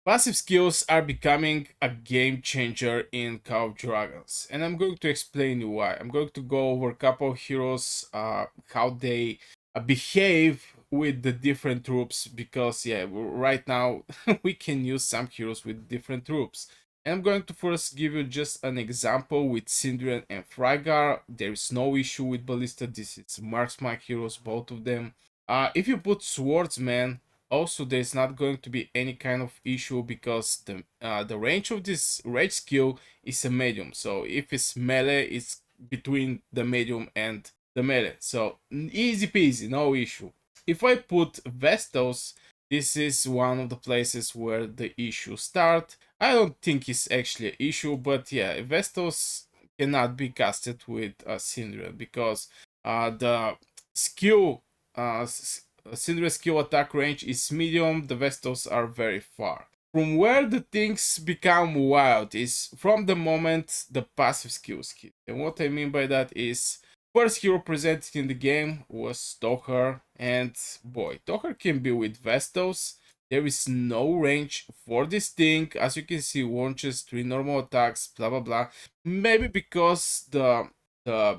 Passive skills are becoming a game changer in Call of Dragons, and I'm going to explain you why. I'm going to go over a couple of heroes, how they behave with the different troops, because yeah, right now we can use some heroes with different troops. And I'm going to first give you just an example with Syndrian and Frygar. There is no issue with Ballista. This is marksman heroes, both of them. If you put swordsman, also there's not going to be any kind of issue, because the range of this rage skill is a medium. So if it's melee, it's between the medium and the melee. So easy peasy, no issue. If I put Vestos, this is one of the places where the issue start. I don't think it's actually an issue, but yeah, Vestos cannot be casted with Syndra, because the skill Syndra's skill attack range is medium, the Vestos are very far. From where the things become wild is from the moment the passive skills hit. And what I mean by that is, first hero presented in the game was Tohar, and boy, Tohar can be with Vestos. There is no range for this thing. As you can see, launches 3 normal attacks, blah blah blah. Maybe because the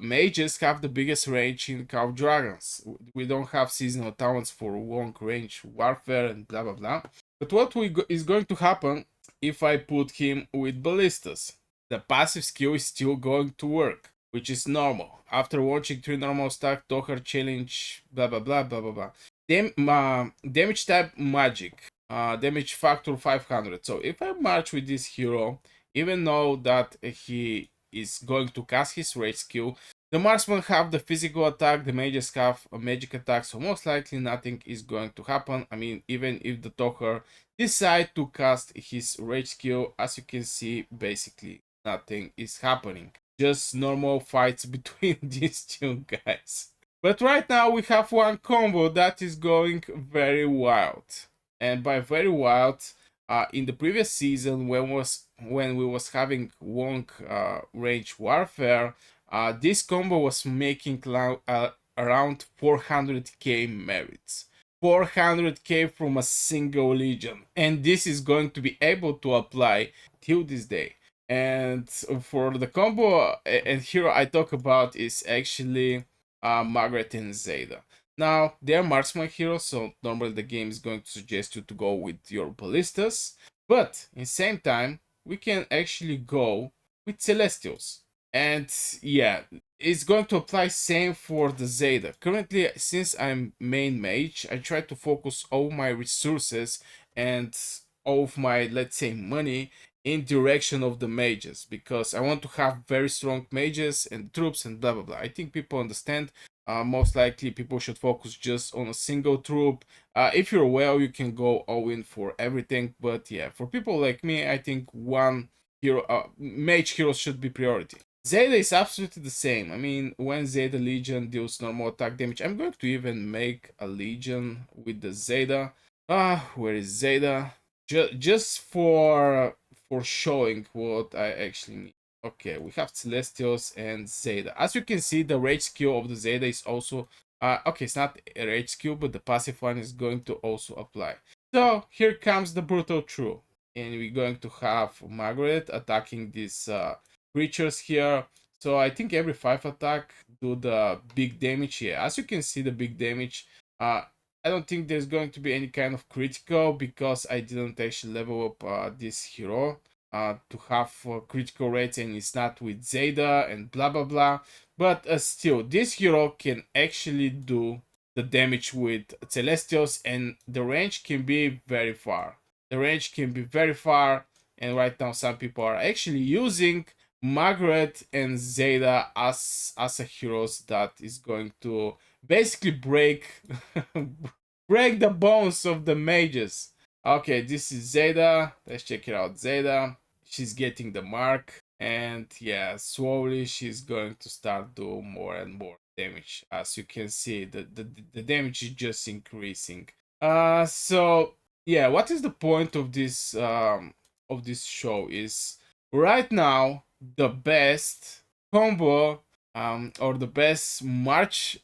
mages have the biggest range in Call of Dragons. We don't have seasonal talents for long range warfare and blah blah blah. But what is going to happen if I put him with ballistas? The passive skill is still going to work, which is normal. After launching 3 normal stack, Tohar challenge, blah blah blah blah blah blah. Damage type magic, damage factor 500. So if I march with this hero, even though that he is going to cast his rage skill, the marksman have the physical attack, the mages have a magic attack, so most likely nothing is going to happen. I mean, even if the Tohar decide to cast his rage skill, as you can see, basically nothing is happening. Just normal fights between these two guys. But right now we have one combo that is going very wild. And by very wild, in the previous season, when we was having long range warfare, this combo was making around 400k merits. 400k from a single legion, and this is going to be able to apply till this day. And for the combo, and here I talk about, is actually Margaret and Zayda. Now, they're marksman heroes, so normally the game is going to suggest you to go with your ballistas. But in the same time, we can actually go with Celestials. And yeah, it's going to apply same for the Zayda. Currently, since I'm main mage, I try to focus all my resources and all of my, let's say, money in direction of the mages, because I want to have very strong mages and troops and blah blah blah. I think people understand. Most likely people should focus just on a single troop. If you're well, you can go all in for everything, but yeah, for people like me, I think one hero, mage hero should be priority. Zayda is absolutely the same. I mean, when Zayda Legion deals normal attack damage, I'm going to even make a Legion with the Zayda. Where is Zayda? Just for showing what I actually need. Okay, we have Celestials and Zayda. As you can see, the rage skill of the Zayda is also okay, it's not a rage skill, but the passive one is going to also apply. So here comes the brutal true, and we're going to have Margaret attacking these creatures here. So I think every 5 attack do the big damage here. As you can see, the big damage. I don't think there's going to be any kind of critical, because I didn't actually level up this hero to have critical rates, and it's not with Zayda and blah blah blah. But still, this hero can actually do the damage with Celestials, and the range can be very far. The range can be very far, and right now some people are actually using Margaret and Zayda as a heroes that is going to basically break break the bones of the mages. Okay, this is Zayda. Let's check it out. Zayda, she's getting the mark, and yeah, slowly she's going to start doing more and more damage. As you can see, the damage is just increasing. So yeah, what is the point of this show is right now the best combo or the best March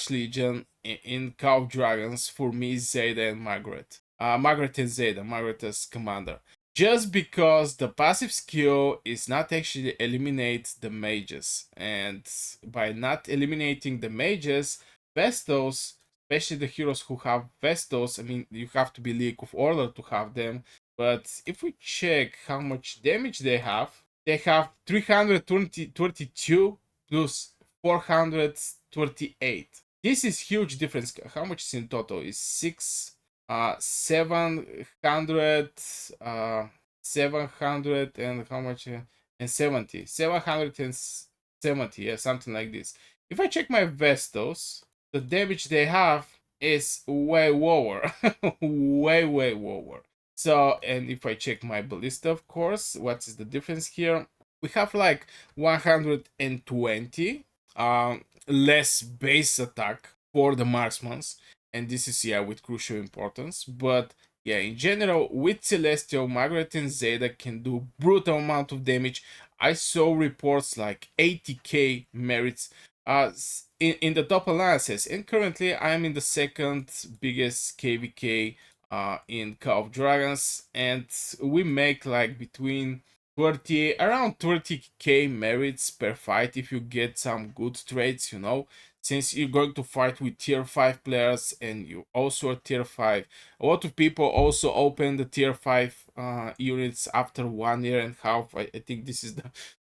Legion in Call of Dragons for me is Zayda and Margaret. Margaret and Zayda, Margaret as commander. Just because the passive skill is not actually eliminate the mages, and by not eliminating the mages, Vestos, especially the heroes who have Vestos, I mean, you have to be League of Order to have them. But if we check how much damage they have 322 plus 428. This is huge difference. How much is in total? Is 700 uh 700 and how much and 70 770, yeah, something like this. If I check my Vestos, the damage they have is way lower. Way lower. So, and if I check my ballista, of course, what is the difference here? We have like 120 less base attack for the marksmans, and this is, yeah, with crucial importance. But yeah, in general, with Celestial, Margaret and Zayda can do brutal amount of damage. I saw reports like 80k merits in the top alliances, and currently I am in the second biggest KVK in Call of Dragons, and we make like between 30 around 30k merits per fight if you get some good trades, you know, since you're going to fight with tier 5 players and you also are tier 5. A lot of people also open the tier 5 units after 1.5 years. I think this is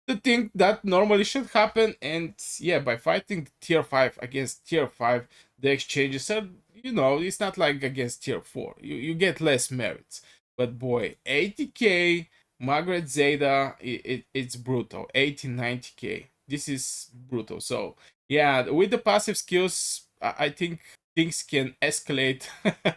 the thing that normally should happen. And yeah, by fighting tier 5 against tier 5, the exchanges are, you know, it's not like against tier 4. You get less merits. But boy, 80k Margaret Zayda, it's brutal. 80, 90k. This is brutal. So yeah, with the passive skills, I think things can escalate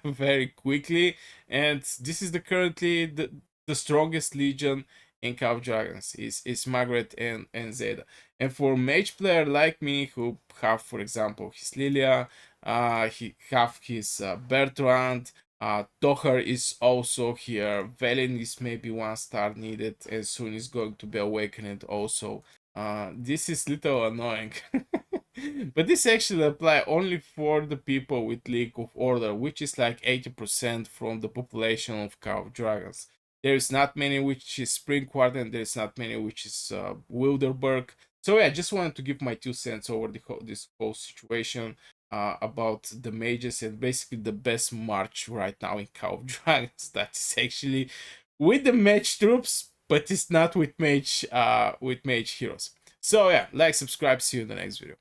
very quickly, and this is currently the strongest legion in Call of Dragons is Margaret and Zayda. And for mage player like me who have, for example, his Lilia, he have his Bertrand, Tohar is also here. Velen is maybe 1 star needed, and soon is going to be awakened also. This is little annoying. But this actually apply only for the people with League of Order, which is like 80% from the population of Call of Dragons. There is not many which is Springquart, and there is not many which is Wilderberg. So yeah, just wanted to give my 2 cents over this whole situation about the mages, and basically the best march right now in Call of Dragons. That's actually with the mage troops, but it's not with mage heroes. So yeah, like, subscribe, see you in the next video.